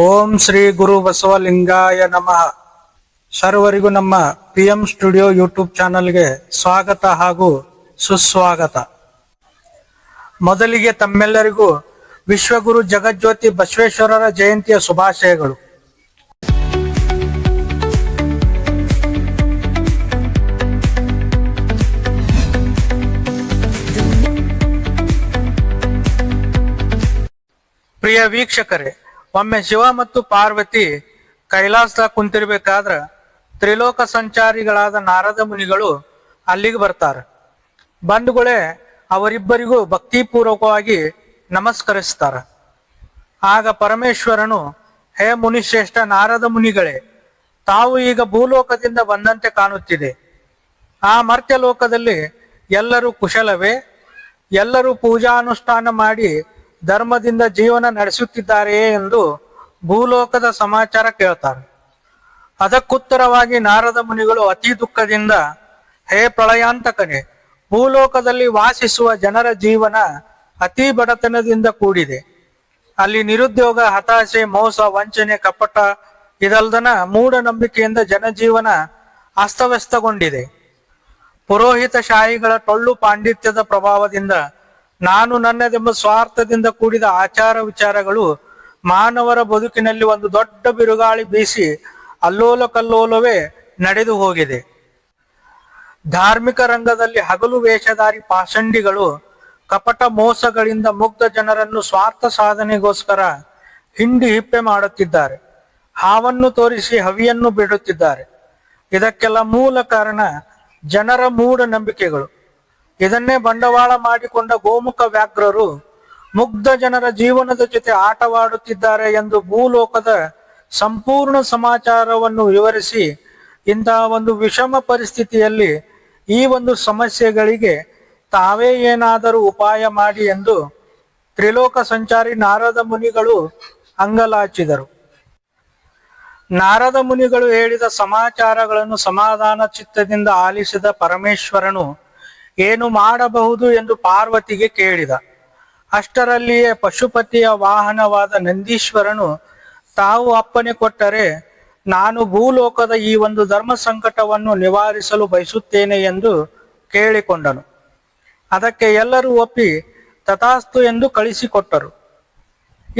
ಓಂ ಶ್ರೀ ಗುರು ಬಸವಲಿಂಗಾಯ ನಮಃ. ಸರ್ವರಿಗೂ ನಮ್ಮ PM ಸ್ಟುಡಿಯೋ ಯೂಟ್ಯೂಬ್ ಚಾನಲ್ಗೆ ಸ್ವಾಗತ ಹಾಗೂ ಸುಸ್ವಾಗತ. ಮೊದಲಿಗೆ ತಮ್ಮೆಲ್ಲರಿಗೂ ವಿಶ್ವಗುರು ಜಗಜ್ಯೋತಿ ಬಸವೇಶ್ವರರ ಜಯಂತಿಯ ಶುಭಾಶಯಗಳು. ಪ್ರಿಯ ವೀಕ್ಷಕರೇ, ಒಮ್ಮೆ ಶಿವ ಮತ್ತು ಪಾರ್ವತಿ ಕೈಲಾಸದಾಗ ಕುಂತಿರ್ಬೇಕಾದ್ರ ತ್ರಿಲೋಕ ಸಂಚಾರಿಗಳಾದ ನಾರದ ಮುನಿಗಳು ಅಲ್ಲಿಗೆ ಬರ್ತಾರೆ. ಬಂಧುಗಳೇ ಅವರಿಬ್ಬರಿಗೂ ಭಕ್ತಿಪೂರ್ವಕವಾಗಿ ನಮಸ್ಕರಿಸ್ತಾರ. ಆಗ ಪರಮೇಶ್ವರನು, ಹೇ ಮುನಿಶ್ರೇಷ್ಠ ನಾರದ ಮುನಿಗಳೇ, ತಾವು ಈಗ ಭೂಲೋಕದಿಂದ ಬಂದಂತೆ ಕಾಣುತ್ತಿದೆ. ಆ ಮರ್ತ್ಯ ಲೋಕದಲ್ಲಿ ಎಲ್ಲರೂ ಕುಶಲವೇ? ಎಲ್ಲರೂ ಪೂಜಾನುಷ್ಠಾನ ಮಾಡಿ ಧರ್ಮದಿಂದ ಜೀವನ ನಡೆಸುತ್ತಿದ್ದಾರೆಯೇ ಎಂದು ಭೂಲೋಕದ ಸಮಾಚಾರ ಕೇಳ್ತಾರೆ. ಅದಕ್ಕುತ್ತರವಾಗಿ ನಾರದ ಮುನಿಗಳು ಅತಿ ದುಃಖದಿಂದ, ಹೇ ಪ್ರಳಯಾಂತಕನೇ, ಭೂಲೋಕದಲ್ಲಿ ವಾಸಿಸುವ ಜನರ ಜೀವನ ಅತಿ ಬಡತನದಿಂದ ಕೂಡಿದೆ. ಅಲ್ಲಿ ನಿರುದ್ಯೋಗ, ಹತಾಶೆ, ಮೋಸ, ವಂಚನೆ, ಕಪಟ ಇದಲ್ದನ ಮೂಢನಂಬಿಕೆಯಿಂದ ಜನಜೀವನ ಅಸ್ತವ್ಯಸ್ತಗೊಂಡಿದೆ. ಪುರೋಹಿತ ಶಾಹಿಗಳ ಟೊಳ್ಳು ಪಾಂಡಿತ್ಯದ ಪ್ರಭಾವದಿಂದ ನಾನು ನನ್ನದೆಂಬ ಸ್ವಾರ್ಥದಿಂದ ಕೂಡಿದ ಆಚಾರ ವಿಚಾರಗಳು ಮಾನವರ ಬದುಕಿನಲ್ಲಿ ಒಂದು ದೊಡ್ಡ ಬಿರುಗಾಳಿ ಬೀಸಿ ಅಲ್ಲೋಲ ಕಲ್ಲೋಲವೇ ನಡೆದು ಹೋಗಿದೆ. ಧಾರ್ಮಿಕ ರಂಗದಲ್ಲಿ ಹಗಲು ವೇಷಧಾರಿ ಪಾಷಂಡಿಗಳು ಕಪಟ ಮೋಸಗಳಿಂದ ಮುಗ್ಧ ಜನರನ್ನು ಸ್ವಾರ್ಥ ಸಾಧನೆಗೋಸ್ಕರ ಹಿಂಡಿ ಹಿಪ್ಪೆ ಮಾಡುತ್ತಿದ್ದಾರೆ. ಹಾವನ್ನು ತೋರಿಸಿ ಹವಿಯನ್ನು ಬಿಡುತ್ತಿದ್ದಾರೆ. ಇದಕ್ಕೆಲ್ಲ ಮೂಲ ಕಾರಣ ಜನರ ಮೂಢನಂಬಿಕೆಗಳು. ಇದನ್ನೇ ಬಂಡವಾಳ ಮಾಡಿಕೊಂಡ ಗೋಮುಖ ವ್ಯಾಘ್ರರು ಮುಗ್ಧ ಜನರ ಜೀವನದ ಜೊತೆ ಆಟವಾಡುತ್ತಿದ್ದಾರೆ ಎಂದು ಭೂಲೋಕದ ಸಂಪೂರ್ಣ ಸಮಾಚಾರವನ್ನು ವಿವರಿಸಿ, ಇಂತಹ ಒಂದು ವಿಷಮ ಪರಿಸ್ಥಿತಿಯಲ್ಲಿ ಈ ಒಂದು ಸಮಸ್ಯೆಗಳಿಗೆ ತಾವೇ ಏನಾದರೂ ಉಪಾಯ ಮಾಡಿ ಎಂದು ತ್ರಿಲೋಕ ಸಂಚಾರಿ ನಾರದ ಮುನಿಗಳು ಅಂಗಲಾಚಿದರು. ನಾರದ ಮುನಿಗಳು ಹೇಳಿದ ಸಮಾಚಾರಗಳನ್ನು ಸಮಾಧಾನ ಚಿತ್ತದಿಂದ ಆಲಿಸಿದ ಪರಮೇಶ್ವರನು ಏನು ಮಾಡಬಹುದು ಎಂದು ಪಾರ್ವತಿಗೆ ಕೇಳಿದ. ಅಷ್ಟರಲ್ಲಿಯೇ ಪಶುಪತಿಯ ವಾಹನವಾದ ನಂದೀಶ್ವರನು, ತಾವು ಅಪ್ಪಣೆ ಕೊಟ್ಟರೆ ನಾನು ಭೂಲೋಕದ ಈ ಒಂದು ಧರ್ಮ ಸಂಕಟವನ್ನು ನಿವಾರಿಸಲು ಬಯಸುತ್ತೇನೆ ಎಂದು ಕೇಳಿಕೊಂಡನು. ಅದಕ್ಕೆ ಎಲ್ಲರೂ ಒಪ್ಪಿ ತಥಾಸ್ತು ಎಂದು ಕಳಿಸಿಕೊಟ್ಟರು.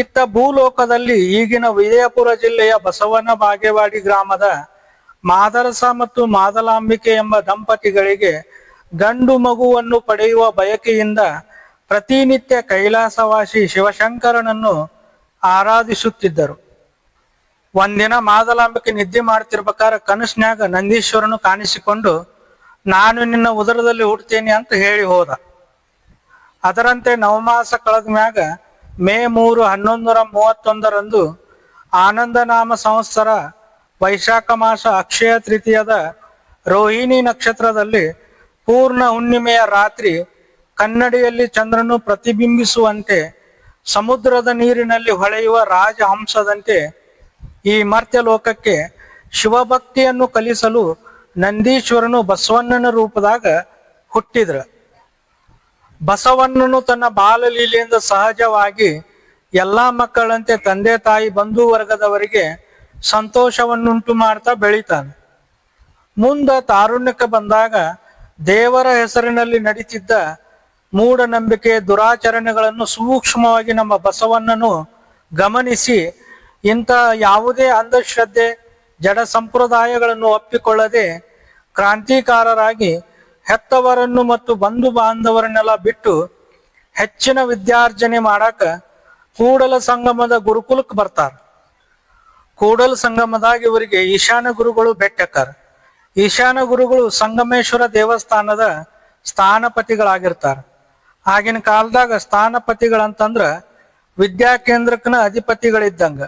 ಇತ್ತ ಭೂಲೋಕದಲ್ಲಿ ಈಗಿನ ವಿಜಯಪುರ ಜಿಲ್ಲೆಯ ಬಸವನ ಬಾಗೇವಾಡಿ ಗ್ರಾಮದ ಮಾದರಸ ಮತ್ತು ಮಾದಲಾಂಬಿಕೆ ಎಂಬ ದಂಪತಿಗಳಿಗೆ ಗಂಡು ಮಗುವನ್ನು ಪಡೆಯುವ ಬಯಕೆಯಿಂದ ಪ್ರತಿನಿತ್ಯ ಕೈಲಾಸವಾಸಿ ಶಿವಶಂಕರನನ್ನು ಆರಾಧಿಸುತ್ತಿದ್ದರು. ಒಂದಿನ ಮಾದಲಾಂಬಿಕೆ ನಿದ್ದೆ ಮಾಡ್ತಿರ್ಬೇಕಾದ್ರೆ ಕನಸ್ನ್ಯಾಗ ನಂದೀಶ್ವರನು ಕಾಣಿಸಿಕೊಂಡು, ನಾನು ನಿನ್ನ ಉದರದಲ್ಲಿ ಹುಡ್ತೇನೆ ಅಂತ ಹೇಳಿ ಹೋದ. ಅದರಂತೆ ನವಮಾಸ ಕಳೆದ ಮ್ಯಾಗ ಮೇ 3, 1131 ಆನಂದನಾಮ ಸಂವತ್ಸರ ವೈಶಾಖ ಮಾಸ ಅಕ್ಷಯ ತೃತೀಯದ ರೋಹಿಣಿ ನಕ್ಷತ್ರದಲ್ಲಿ ಪೂರ್ಣ ಹುಣ್ಣಿಮೆಯ ರಾತ್ರಿ ಕನ್ನಡಿಯಲ್ಲಿ ಚಂದ್ರನು ಪ್ರತಿಬಿಂಬಿಸುವಂತೆ ಸಮುದ್ರದ ನೀರಿನಲ್ಲಿ ಹೊಳೆಯುವ ರಾಜಹಂಸದಂತೆ ಈ ಮರ್ತ್ಯ ಲೋಕಕ್ಕೆ ಶಿವಭಕ್ತಿಯನ್ನು ಕಲಿಸಲು ನಂದೀಶ್ವರನು ಬಸವಣ್ಣನ ರೂಪದಾಗ ಹುಟ್ಟಿದ್ರ. ಬಸವಣ್ಣನು ತನ್ನ ಬಾಲಲೀಲೆಯಿಂದ ಸಹಜವಾಗಿ ಎಲ್ಲಾ ಮಕ್ಕಳಂತೆ ತಂದೆ ತಾಯಿ ಬಂಧು ವರ್ಗದವರಿಗೆ ಸಂತೋಷವನ್ನುಂಟು ಮಾಡ್ತಾ ಬೆಳಿತಾನೆ. ಮುಂದ ತಾರುಣ್ಯಕ್ಕೆ ಬಂದಾಗ ದೇವರ ಹೆಸರಿನಲ್ಲಿ ನಡೀತಿದ್ದ ಮೂಢನಂಬಿಕೆ, ದುರಾಚರಣೆಗಳನ್ನು ಸೂಕ್ಷ್ಮವಾಗಿ ನಮ್ಮ ಬಸವಣ್ಣನು ಗಮನಿಸಿ, ಇಂಥ ಯಾವುದೇ ಅಂಧಶ್ರದ್ಧೆ, ಜಡ ಸಂಪ್ರದಾಯಗಳನ್ನು ಒಪ್ಪಿಕೊಳ್ಳದೆ ಕ್ರಾಂತಿಕಾರರಾಗಿ ಹೆತ್ತವರನ್ನು ಮತ್ತು ಬಂಧು ಬಾಂಧವರನ್ನೆಲ್ಲ ಬಿಟ್ಟು ಹೆಚ್ಚಿನ ವಿದ್ಯಾರ್ಜನೆ ಮಾಡಾಕ ಕೂಡಲ ಸಂಗಮದ ಗುರುಕುಲಕ್ಕೆ ಬರ್ತಾರ. ಕೂಡಲ ಸಂಗಮದಾಗ ಇವರಿಗೆ ಈಶಾನ ಗುರುಗಳು ಭೇಟ್ಯಾಕಾರ. ಈಶಾನ ಗುರುಗಳು ಸಂಗಮೇಶ್ವರ ದೇವಸ್ಥಾನದ ಸ್ಥಾನಪತಿಗಳಾಗಿರ್ತಾರೆ. ಆಗಿನ ಕಾಲದಾಗ ಸ್ಥಾನಪತಿಗಳಂತಂದ್ರ ವಿದ್ಯಾ ಕೇಂದ್ರಕ್ಕನ ಅಧಿಪತಿಗಳಿದ್ದಂಗ.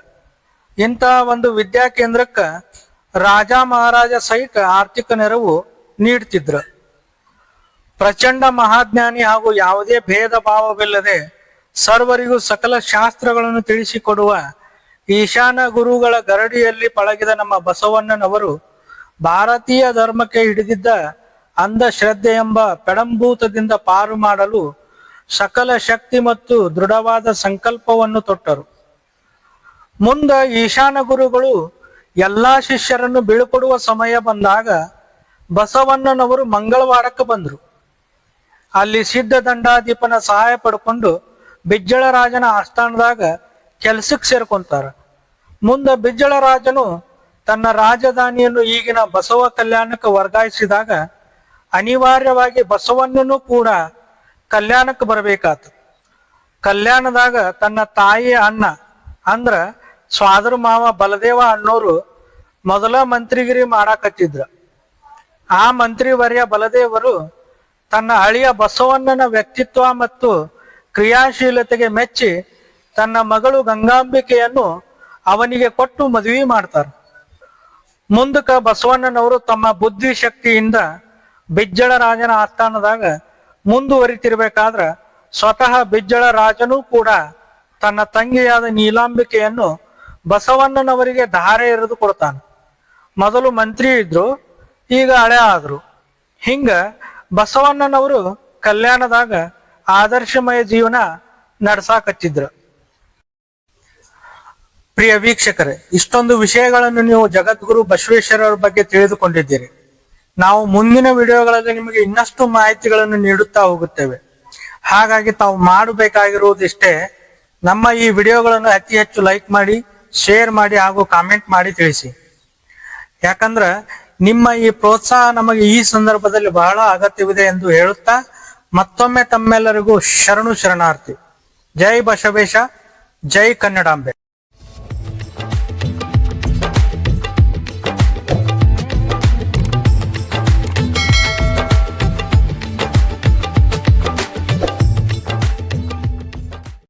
ಇಂಥ ಒಂದು ವಿದ್ಯಾ ಕೇಂದ್ರಕ್ಕ ರಾಜ ಮಹಾರಾಜ ಸಹಿತ ಆರ್ಥಿಕ ನೆರವು ನೀಡ್ತಿದ್ರು. ಪ್ರಚಂಡ ಮಹಾಜ್ಞಾನಿ ಹಾಗೂ ಯಾವುದೇ ಭೇದ ಭಾವವಿಲ್ಲದೆ ಸರ್ವರಿಗೂ ಸಕಲ ಶಾಸ್ತ್ರಗಳನ್ನು ತಿಳಿಸಿಕೊಡುವ ಈಶಾನ ಗುರುಗಳ ಗರಡಿಯಲ್ಲಿ ಪಳಗಿದ ನಮ್ಮ ಬಸವಣ್ಣನವರು ಭಾರತೀಯ ಧರ್ಮಕ್ಕೆ ಹಿಡಿದಿದ್ದ ಅಂಧಶ್ರದ್ಧೆ ಎಂಬ ಪೆಡಂಭೂತದಿಂದ ಪಾರು ಮಾಡಲು ಸಕಲ ಶಕ್ತಿ ಮತ್ತು ದೃಢವಾದ ಸಂಕಲ್ಪವನ್ನು ತೊಟ್ಟರು. ಮುಂದ ಈಶಾನ ಗುರುಗಳು ಎಲ್ಲಾ ಶಿಷ್ಯರನ್ನು ಬೀಳ್ಕೊಡುವ ಸಮಯ ಬಂದಾಗ ಬಸವಣ್ಣನವರು ಮಂಗಳವಾರಕ್ಕೆ ಬಂದ್ರು. ಅಲ್ಲಿ ಸಿದ್ಧ ದಂಡಾಧಿಪನ ಸಹಾಯ ಪಡ್ಕೊಂಡು ಬಿಜ್ಜಳ ರಾಜನ ಆಸ್ಥಾನದಾಗ ಕೆಲ್ಸಕ್ಕೆ ಸೇರ್ಕೊಂತಾರ. ಮುಂದ ಬಿಜ್ಜಳ ರಾಜನು ತನ್ನ ರಾಜಧಾನಿಯನ್ನು ಈಗಿನ ಬಸವ ಕಲ್ಯಾಣಕ್ಕೆ ವರ್ಗಾಯಿಸಿದಾಗ ಅನಿವಾರ್ಯವಾಗಿ ಬಸವಣ್ಣನು ಕೂಡ ಕಲ್ಯಾಣಕ್ಕೆ ಬರಬೇಕಾತು. ಕಲ್ಯಾಣದಾಗ ತನ್ನ ತಾಯಿ ಅಣ್ಣ ಅಂದ್ರ ಸ್ವಾದರ ಮಾವ ಬಲದೇವ ಅನ್ನೋರು ಮೊದಲ ಮಂತ್ರಿಗಿರಿ ಮಾಡಾಕತ್ತಿದ್ರ. ಆ ಮಂತ್ರಿವರ್ಯ ಬಲದೇವರು ತನ್ನ ಅಳಿಯ ಬಸವಣ್ಣನ ವ್ಯಕ್ತಿತ್ವ ಮತ್ತು ಕ್ರಿಯಾಶೀಲತೆಗೆ ಮೆಚ್ಚಿ ತನ್ನ ಮಗಳು ಗಂಗಾಂಬಿಕೆಯನ್ನು ಅವನಿಗೆ ಕೊಟ್ಟು ಮದುವೆ ಮಾಡ್ತಾರೆ. ಮುಂದಕ್ಕ ಬಸವಣ್ಣನವರು ತಮ್ಮ ಬುದ್ಧಿ ಶಕ್ತಿಯಿಂದ ಬಿಜ್ಜಳ ರಾಜನ ಆಸ್ಥಾನದಾಗ ಮುಂದುವರಿತಿರ್ಬೇಕಾದ್ರ ಸ್ವತಃ ಬಿಜ್ಜಳ ರಾಜನೂ ಕೂಡ ತನ್ನ ತಂಗಿಯಾದ ನೀಲಾಂಬಿಕೆಯನ್ನು ಬಸವಣ್ಣನವರಿಗೆ ಧಾರೆ ಎರೆದು ಕೊಡ್ತಾನೆ. ಮೊದಲು ಮಂತ್ರಿ ಇದ್ರು, ಈಗ ಹಳೆ ಆದ್ರು. ಹಿಂಗ ಬಸವಣ್ಣನವರು ಕಲ್ಯಾಣದಾಗ ಆದರ್ಶಮಯ ಜೀವನ ನಡ್ಸಾಕತ್ತಿದ್ರು. ಪ್ರಿಯ ವೀಕ್ಷಕರೇ, ಇಷ್ಟೊಂದು ವಿಷಯಗಳನ್ನು ನೀವು ಜಗದ್ಗುರು ಬಸವೇಶ್ವರರ ಬಗ್ಗೆ ತಿಳಿದುಕೊಂಡಿದ್ದೀರಿ. ನಾವು ಮುಂದಿನ ವಿಡಿಯೋಗಳಲ್ಲಿ ನಿಮಗೆ ಇನ್ನಷ್ಟು ಮಾಹಿತಿಗಳನ್ನು ನೀಡುತ್ತಾ ಹೋಗುತ್ತೇವೆ. ಹಾಗಾಗಿ ತಾವು ಮಾಡಬೇಕಾಗಿರುವುದಿಷ್ಟೇ, ನಮ್ಮ ಈ ವಿಡಿಯೋಗಳನ್ನು ಅತಿ ಹೆಚ್ಚು ಲೈಕ್ ಮಾಡಿ, ಶೇರ್ ಮಾಡಿ ಹಾಗೂ ಕಾಮೆಂಟ್ ಮಾಡಿ ತಿಳಿಸಿ. ಯಾಕಂದ್ರ ನಿಮ್ಮ ಈ ಪ್ರೋತ್ಸಾಹ ನಮಗೆ ಈ ಸಂದರ್ಭದಲ್ಲಿ ಬಹಳ ಅಗತ್ಯವಿದೆ ಎಂದು ಹೇಳುತ್ತಾ ಮತ್ತೊಮ್ಮೆ ತಮ್ಮೆಲ್ಲರಿಗೂ ಶರಣು ಶರಣಾರ್ಥಿ. ಜೈ ಬಸವೇಶ, ಜೈ ಕನ್ನಡಾಂಬೆ.